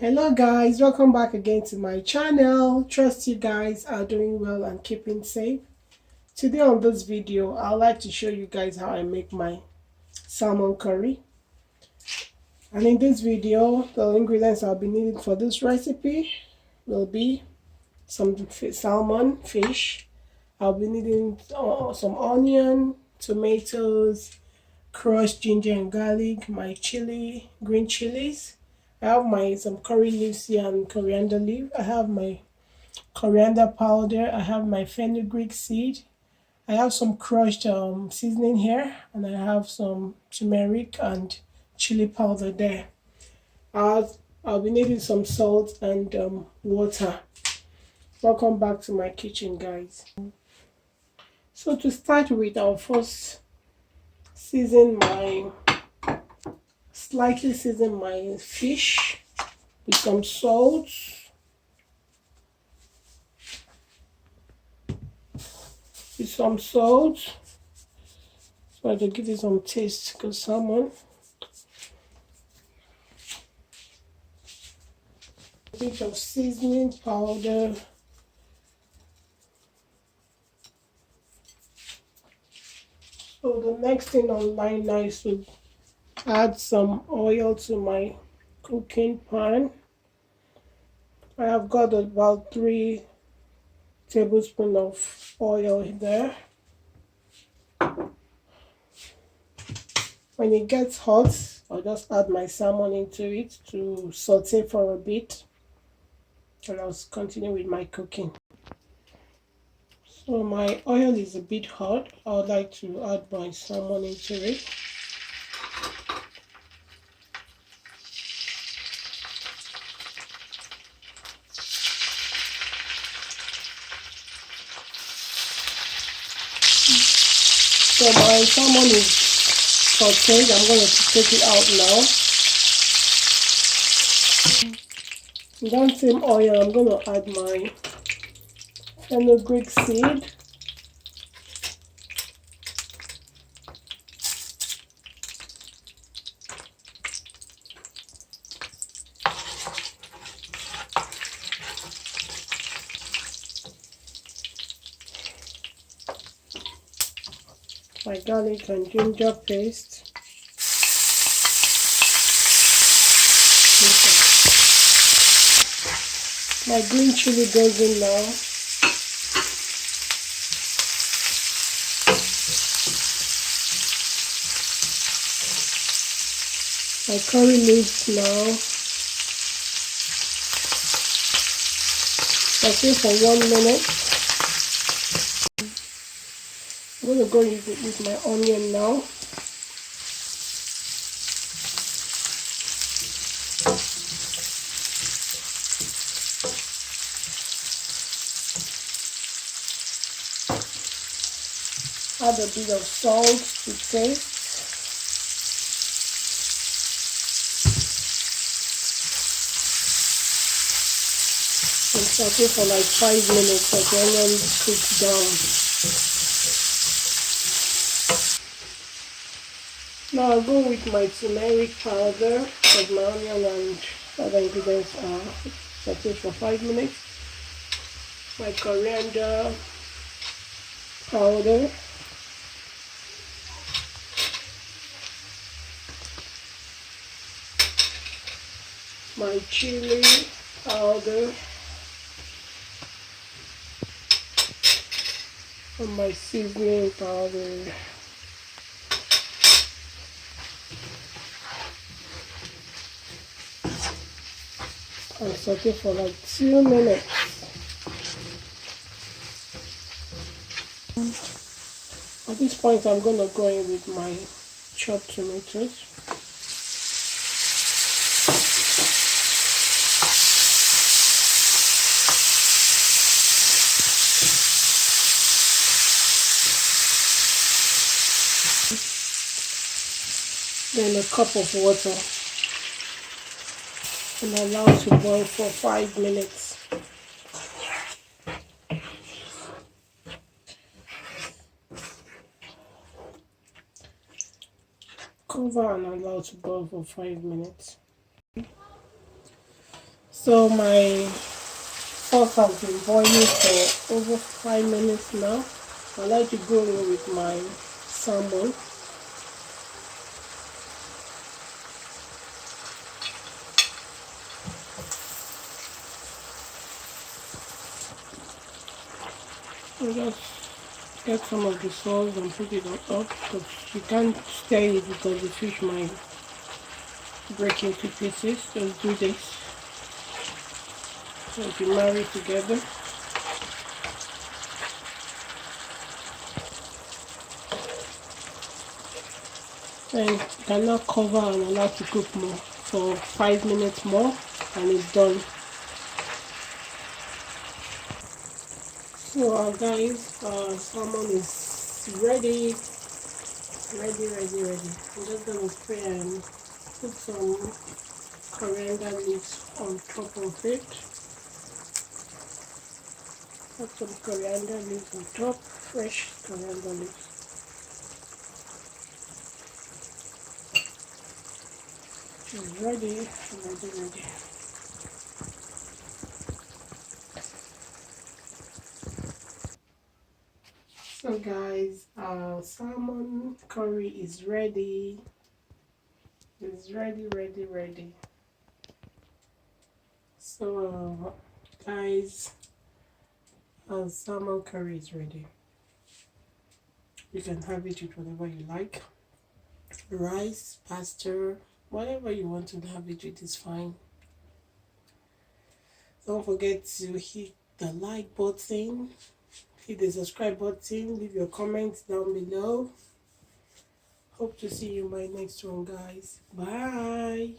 Hello guys, welcome back again to my channel. Trust you guys are doing well and keeping safe. Today on this video I'd like to show you guys how I make my salmon curry. And in this video the ingredients I'll be needing for this recipe will be some salmon fish. I'll be needing some onion, tomatoes, crushed ginger and garlic, my chili, green chilies. I have some curry leaves here and coriander leaf. I have my coriander powder. I have my fenugreek seed. I have some crushed seasoning here, and I have some turmeric and chili powder there. I'll be needing some salt and water. Welcome back to my kitchen, guys. So to start with, I'll first slightly season my fish with some salt, so I to give it some taste, because salmon. A bit of seasoning powder, so the next thing on line now is to add some oil to my cooking pan. I have got about 3 tablespoons of oil there. When it gets hot, I'll just add my salmon into it to saute for a bit, and I'll continue with my cooking. So my oil is a bit hot. I would like to add my salmon into it. So my salmon is sauteed. I'm going to take it out now. In that same oil, I'm going to add my fenugreek seed. My garlic and ginger paste. My green chili goes in now. My curry leaves now. Saute for 1 minute. I'm going to go with my onion now. Add a bit of salt to taste. And saute for like 5 minutes as the onion cooks down. Now I'll go with my turmeric powder, because my onion and other ingredients are sauteed for 5 minutes. My coriander powder. My chili powder. And my seasoning powder. And saute for like 2 minutes. At this point, I'm going to go in with my chopped tomatoes. Then a cup of water. And allow it to boil for 5 minutes. Cover and allow to boil for 5 minutes. So my sauce has been boiling for over 5 minutes now. I like to go in with my salmon. So just get some of the sauce and put it on top, because you can't stir it because the fish might break into pieces. Just do this. So you marry together. Then you can now cover and allow to cook more for 5 minutes more, and it's done. So guys, salmon is ready. Ready. I'm just gonna spray and put some coriander leaves on top of it. Put some coriander leaves on top, fresh coriander leaves. It's ready. So guys, our salmon curry is ready. It's ready. So guys, our salmon curry is ready. You can have it with whatever you like. Rice, pasta, whatever you want to have it with is fine. Don't forget to hit the like button, hit the subscribe button, leave your comments down below. Hope to see you in my next one, guys. Bye.